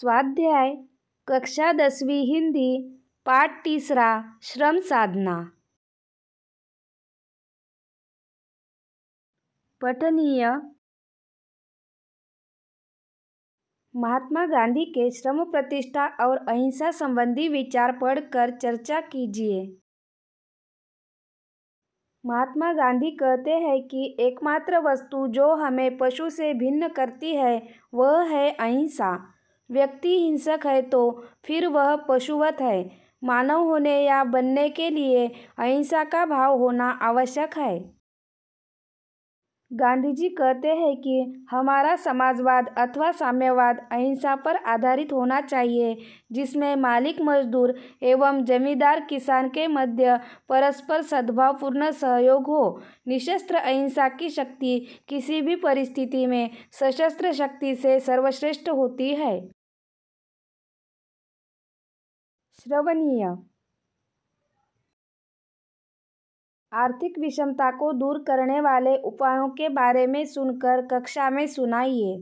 स्वाध्याय कक्षा 10वीं हिंदी पाठ 3 श्रम साधना। पठनीय। महात्मा गांधी के श्रम प्रतिष्ठा और अहिंसा संबंधी विचार पढ़कर चर्चा कीजिए। महात्मा गांधी कहते हैं कि एकमात्र वस्तु जो हमें पशु से भिन्न करती है वह है अहिंसा। व्यक्ति हिंसक है तो फिर वह पशुवत है। मानव होने या बनने के लिए अहिंसा का भाव होना आवश्यक है। गांधी जी कहते हैं कि हमारा समाजवाद अथवा साम्यवाद अहिंसा पर आधारित होना चाहिए, जिसमें मालिक मजदूर एवं जमींदार किसान के मध्य परस्पर सद्भावपूर्ण सहयोग हो। निशस्त्र अहिंसा की शक्ति किसी भी परिस्थिति में सशस्त्र शक्ति से सर्वश्रेष्ठ होती है। श्रवणीय। आर्थिक विषमता को दूर करने वाले उपायों के बारे में सुनकर कक्षा में सुनाइए।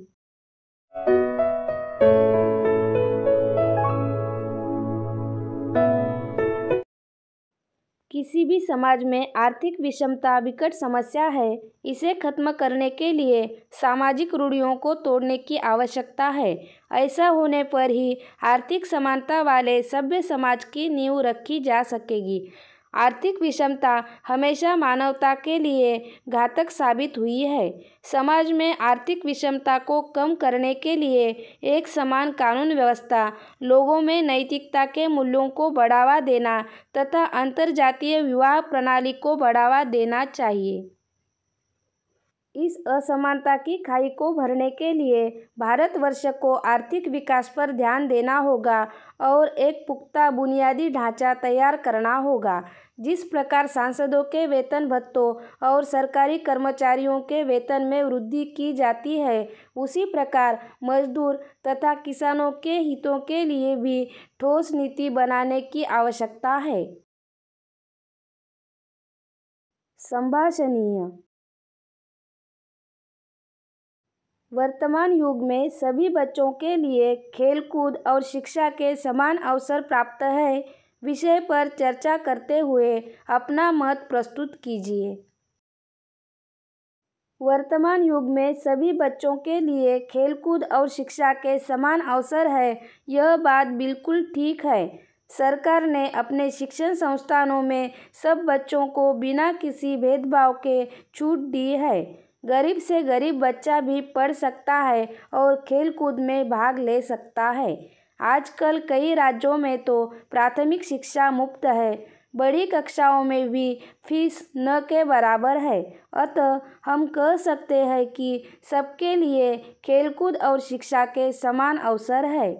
किसी भी समाज में आर्थिक विषमता विकट समस्या है। इसे खत्म करने के लिए सामाजिक रूढ़ियों को तोड़ने की आवश्यकता है। ऐसा होने पर ही आर्थिक समानता वाले सभ्य समाज की नींव रखी जा सकेगी। आर्थिक विषमता हमेशा मानवता के लिए घातक साबित हुई है। समाज में आर्थिक विषमता को कम करने के लिए एक समान कानून व्यवस्था, लोगों में नैतिकता के मूल्यों को बढ़ावा देना तथा अंतर्जातीय विवाह प्रणाली को बढ़ावा देना चाहिए। इस असमानता की खाई को भरने के लिए भारतवर्ष को आर्थिक विकास पर ध्यान देना होगा और एक पुख्ता बुनियादी ढांचा तैयार करना होगा। जिस प्रकार सांसदों के वेतन भत्तों और सरकारी कर्मचारियों के वेतन में वृद्धि की जाती है, उसी प्रकार मजदूर तथा किसानों के हितों के लिए भी ठोस नीति बनाने की आवश्यकता है। संभाषणीय। वर्तमान युग में सभी बच्चों के लिए खेलकूद और शिक्षा के समान अवसर प्राप्त है विषय पर चर्चा करते हुए अपना मत प्रस्तुत कीजिए। वर्तमान युग में सभी बच्चों के लिए खेलकूद और शिक्षा के समान अवसर है, यह बात बिल्कुल ठीक है। सरकार ने अपने शिक्षण संस्थानों में सब बच्चों को बिना किसी भेदभाव के छूट दी है। गरीब से गरीब बच्चा भी पढ़ सकता है और खेलकूद में भाग ले सकता है। आजकल कई राज्यों में तो प्राथमिक शिक्षा मुफ्त है, बड़ी कक्षाओं में भी फीस न के बराबर है। अतः हम कह सकते हैं कि सबके लिए खेलकूद और शिक्षा के समान अवसर है।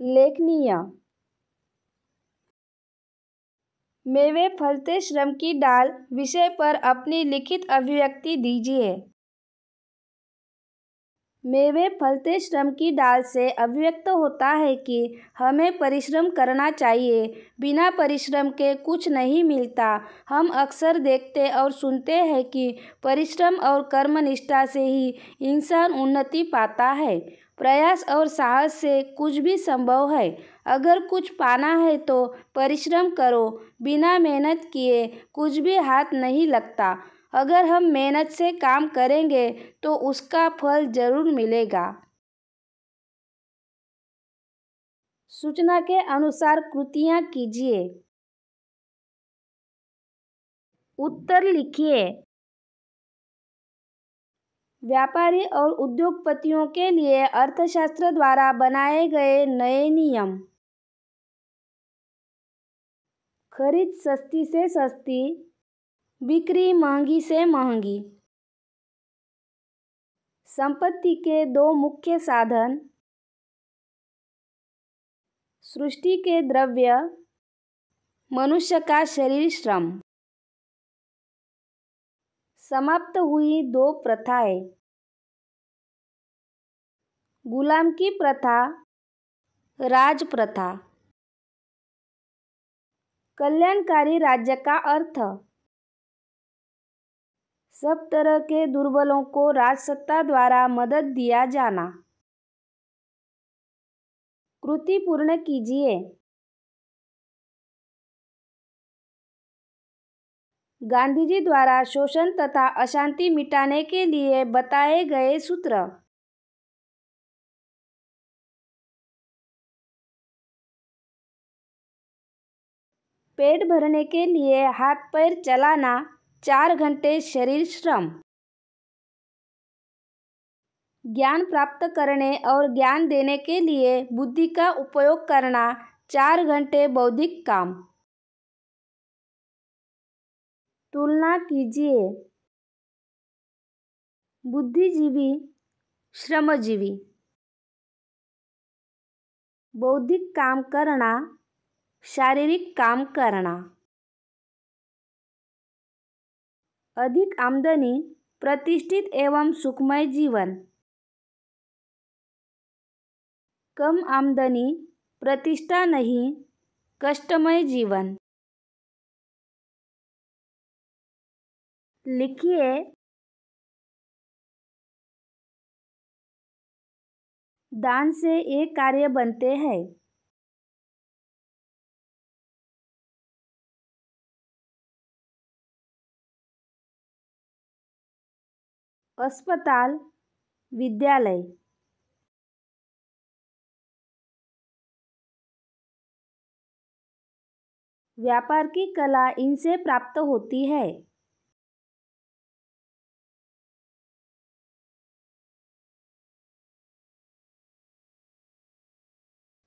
लेखनीय। मेवे फलते श्रम की डाल विषय पर अपनी लिखित अभिव्यक्ति दीजिए। मेवे फलते श्रम की डाल से अभिव्यक्त होता है कि हमें परिश्रम करना चाहिए। बिना परिश्रम के कुछ नहीं मिलता। हम अक्सर देखते और सुनते हैं कि परिश्रम और कर्मनिष्ठा से ही इंसान उन्नति पाता है। प्रयास और साहस से कुछ भी संभव है। अगर कुछ पाना है तो परिश्रम करो। बिना मेहनत किए कुछ भी हाथ नहीं लगता। अगर हम मेहनत से काम करेंगे तो उसका फल जरूर मिलेगा। सूचना के अनुसार कृतियाँ कीजिए। उत्तर लिखिए। व्यापारी और उद्योगपतियों के लिए अर्थशास्त्र द्वारा बनाए गए नए नियम। खरीद सस्ती से सस्ती, बिक्री महंगी से महंगी। संपत्ति के दो मुख्य साधन, सृष्टि के द्रव्य, मनुष्य का शरीर श्रम। समाप्त हुई दो प्रथाएं, गुलाम की प्रथा, राज प्रथा। कल्याणकारी राज्य का अर्थ, सब तरह के दुर्बलों को राजसत्ता द्वारा मदद दिया जाना। कृति पूर्ण कीजिए। गांधी जी द्वारा शोषण तथा अशांति मिटाने के लिए बताए गए सूत्र। पेट भरने के लिए हाथ पैर चलाना, 4 घंटे शरीर श्रम। ज्ञान प्राप्त करने और ज्ञान देने के लिए बुद्धि का उपयोग करना, 4 घंटे बौद्धिक काम। तुलना कीजिए। बुद्धिजीवी, श्रमजीवी। बौद्धिक काम करना, शारीरिक काम करना। अधिक आमदनी, प्रतिष्ठित एवं सुखमय जीवन। कम आमदनी, प्रतिष्ठा नहीं, कष्टमय जीवन। लिखिए। दान से एक कार्य बनते हैं। अस्पताल, विद्यालय। व्यापार की कला इनसे प्राप्त होती है।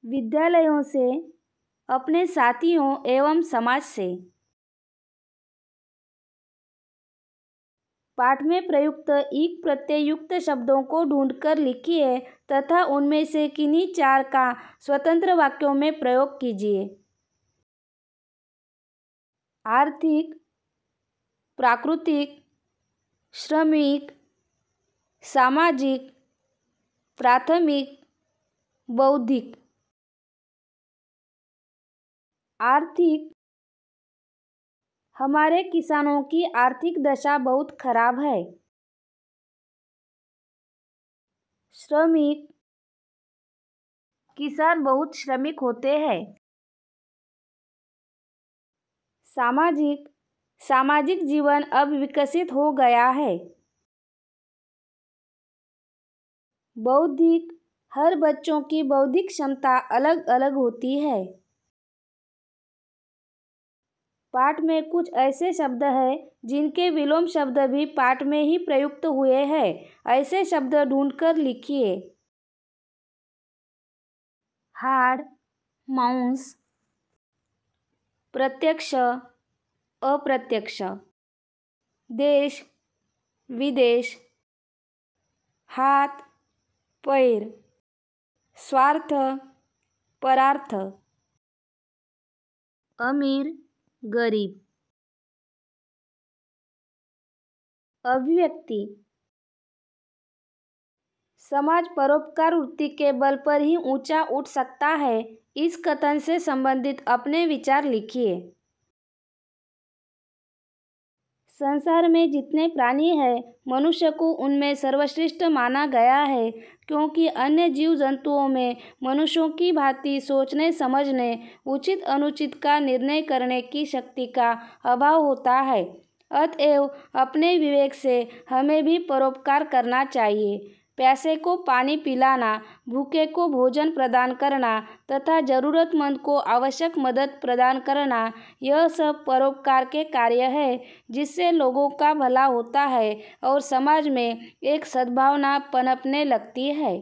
विद्यालयों से, अपने साथियों एवं समाज से। पाठ में प्रयुक्त ईक प्रत्ययुक्त शब्दों को ढूंढकर लिखिए तथा उनमें से किन्हीं 4 का स्वतंत्र वाक्यों में प्रयोग कीजिए। आर्थिक, प्राकृतिक, श्रमिक, सामाजिक, प्राथमिक, बौद्धिक। आर्थिक, हमारे किसानों की आर्थिक दशा बहुत खराब है। श्रमिक, किसान बहुत श्रमिक होते हैं। सामाजिक, सामाजिक जीवन अब विकसित हो गया है। बौद्धिक, हर बच्चों की बौद्धिक क्षमता अलग अलग होती है। पाठ में कुछ ऐसे शब्द हैं जिनके विलोम शब्द भी पाठ में ही प्रयुक्त हुए हैं। ऐसे शब्द ढूंढकर लिखिए। हाड़, मांस। प्रत्यक्ष, अप्रत्यक्ष। देश, विदेश। हाथ, पैर। स्वार्थ, परार्थ। अमीर, गरीब। अभिव्यक्ति, समाज परोपकार वृत्ति के बल पर ही ऊंचा उठ सकता है। इस कथन से संबंधित अपने विचार लिखिए। संसार में जितने प्राणी हैं, मनुष्य को उनमें सर्वश्रेष्ठ माना गया है, क्योंकि अन्य जीव जंतुओं में मनुष्यों की भांति सोचने समझने, उचित अनुचित का निर्णय करने की शक्ति का अभाव होता है। अतएव अपने विवेक से हमें भी परोपकार करना चाहिए। प्यासे को पानी पिलाना, भूखे को भोजन प्रदान करना तथा जरूरतमंद को आवश्यक मदद प्रदान करना, यह सब परोपकार के कार्य है, जिससे लोगों का भला होता है और समाज में एक सद्भावना पनपने लगती है।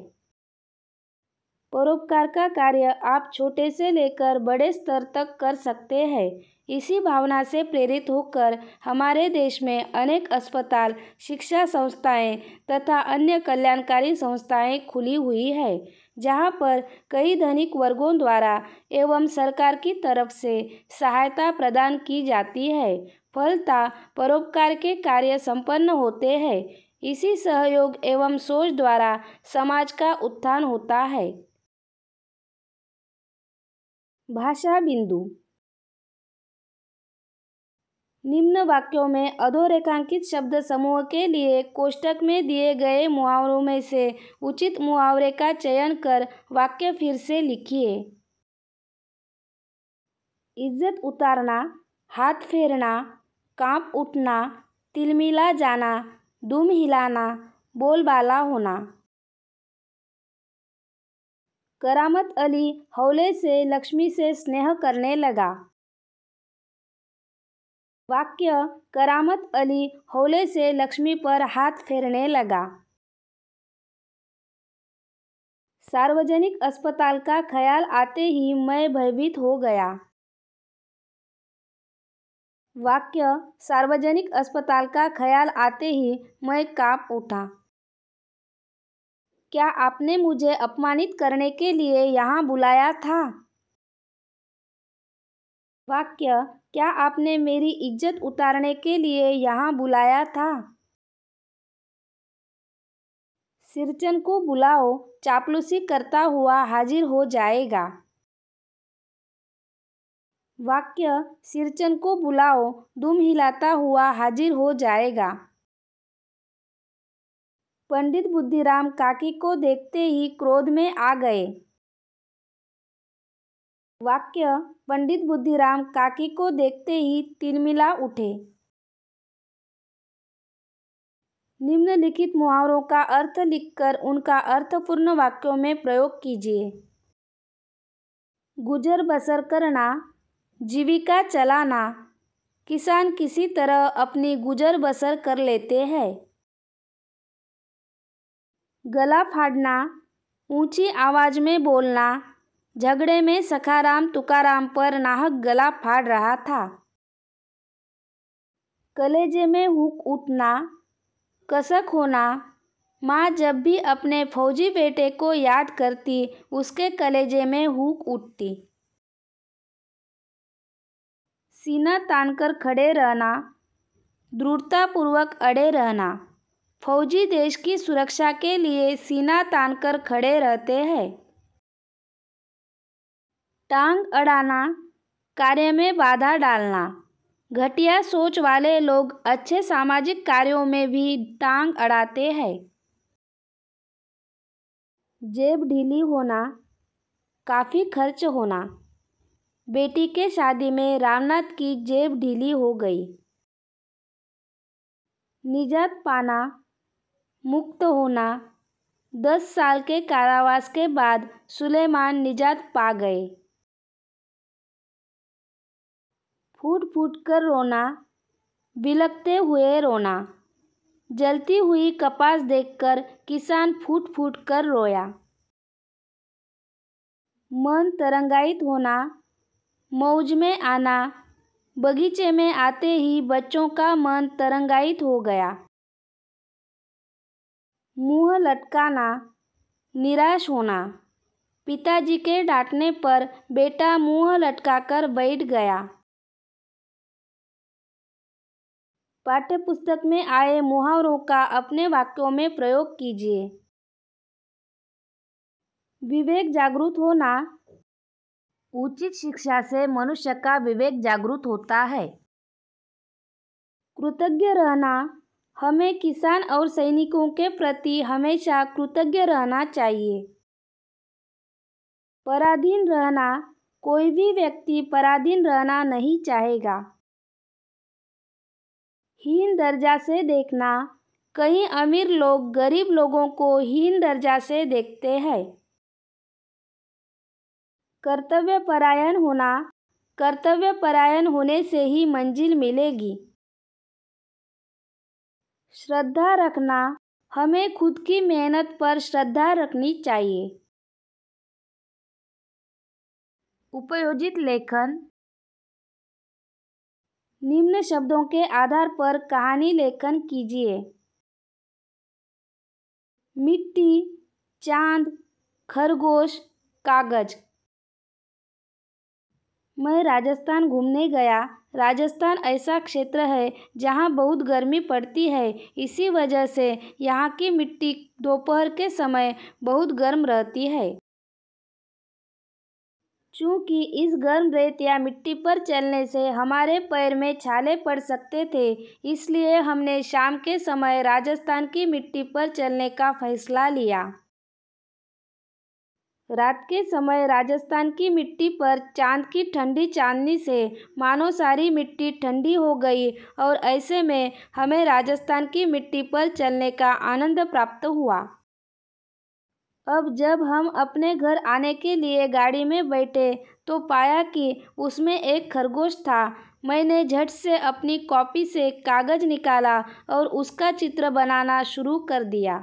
परोपकार का कार्य आप छोटे से लेकर बड़े स्तर तक कर सकते हैं। इसी भावना से प्रेरित होकर हमारे देश में अनेक अस्पताल, शिक्षा संस्थाएं तथा अन्य कल्याणकारी संस्थाएं खुली हुई है, जहां पर कई धनिक वर्गों द्वारा एवं सरकार की तरफ से सहायता प्रदान की जाती है। फलतः परोपकार के कार्य संपन्न होते हैं। इसी सहयोग एवं सोच द्वारा समाज का उत्थान होता है। भाषा बिंदु। निम्न वाक्यों में अधोरेखांकित शब्द समूह के लिए कोष्ठक में दिए गए मुहावरों में से उचित मुहावरे का चयन कर वाक्य फिर से लिखिए। इज्जत उतारना, हाथ फेरना, कांप उठना, तिलमिला जाना, दुम हिलाना, बोलबाला होना। करामत अली हौले से लक्ष्मी से स्नेह करने लगा। वाक्य करामत अली हौले से लक्ष्मी पर हाथ फेरने लगा। सार्वजनिक अस्पताल का ख्याल आते ही मैं भयभीत हो गया। वाक्य सार्वजनिक अस्पताल का ख्याल आते ही मैं कांप उठा। क्या आपने मुझे अपमानित करने के लिए यहाँ बुलाया था? वाक्य क्या आपने मेरी इज्जत उतारने के लिए यहाँ बुलाया था? सिरचन को बुलाओ, चापलूसी करता हुआ हाजिर हो जाएगा। वाक्य सिरचन को बुलाओ, दुम हिलाता हुआ हाजिर हो जाएगा। पंडित बुद्धिराम काकी को देखते ही क्रोध में आ गए। वाक्य पंडित बुद्धिराम काकी को देखते ही तिलमिला उठे। निम्नलिखित मुहावरों का अर्थ लिखकर उनका अर्थपूर्ण वाक्यों में प्रयोग कीजिए। गुजर बसर करना, जीविका चलाना, किसान किसी तरह अपनी गुजर बसर कर लेते हैं। गला फाड़ना, ऊंची आवाज में बोलना, झगड़े में सखाराम तुकाराम पर नाहक गला फाड़ रहा था। कलेजे में हुक उठना, कसक होना, माँ जब भी अपने फौजी बेटे को याद करती उसके कलेजे में हुक उठती। सीना तानकर खड़े रहना, दृढ़तापूर्वक अड़े रहना, फौजी देश की सुरक्षा के लिए सीना तानकर खड़े रहते हैं। टांग अड़ाना, कार्य में बाधा डालना, घटिया सोच वाले लोग अच्छे सामाजिक कार्यों में भी टांग अड़ाते हैं। जेब ढीली होना, काफ़ी खर्च होना, बेटी के शादी में रामनाथ की जेब ढीली हो गई। निजात पाना, मुक्त होना, 10 साल के कारावास के बाद सुलेमान निजात पा गए। फूट फूट कर रोना, बिलखते हुए रोना, जलती हुई कपास देखकर किसान फूट फूट कर रोया। मन तरंगायित होना, मौज में आना, बगीचे में आते ही बच्चों का मन तरंगायित हो गया। मुंह लटकाना, निराश होना, पिताजी के डांटने पर बेटा मुंह लटकाकर बैठ गया। पाठ्यपुस्तक में आए मुहावरों का अपने वाक्यों में प्रयोग कीजिए। विवेक जागरूक होना, उचित शिक्षा से मनुष्य का विवेक जागरूक होता है। कृतज्ञ रहना, हमें किसान और सैनिकों के प्रति हमेशा कृतज्ञ रहना चाहिए। पराधीन रहना, कोई भी व्यक्ति पराधीन रहना नहीं चाहेगा। हीन दर्जा से देखना, कई अमीर लोग गरीब लोगों को हीन दर्जा से देखते हैं। कर्तव्यपरायण होना, कर्तव्यपरायण होने से ही मंजिल मिलेगी। श्रद्धा रखना, हमें खुद की मेहनत पर श्रद्धा रखनी चाहिए। उपयोजित लेखन, निम्न शब्दों के आधार पर कहानी लेखन कीजिए। मिट्टी, चांद, खरगोश, कागज। मैं राजस्थान घूमने गया। राजस्थान ऐसा क्षेत्र है जहाँ बहुत गर्मी पड़ती है। इसी वजह से यहाँ की मिट्टी दोपहर के समय बहुत गर्म रहती है। चूँकि इस गर्म रेत या मिट्टी पर चलने से हमारे पैर में छाले पड़ सकते थे, इसलिए हमने शाम के समय राजस्थान की मिट्टी पर चलने का फैसला लिया। रात के समय राजस्थान की मिट्टी पर चांद की ठंडी चांदनी से मानो सारी मिट्टी ठंडी हो गई और ऐसे में हमें राजस्थान की मिट्टी पर चलने का आनंद प्राप्त हुआ। अब जब हम अपने घर आने के लिए गाड़ी में बैठे तो पाया कि उसमें एक खरगोश था। मैंने झट से अपनी कॉपी से कागज़ निकाला और उसका चित्र बनाना शुरू कर दिया।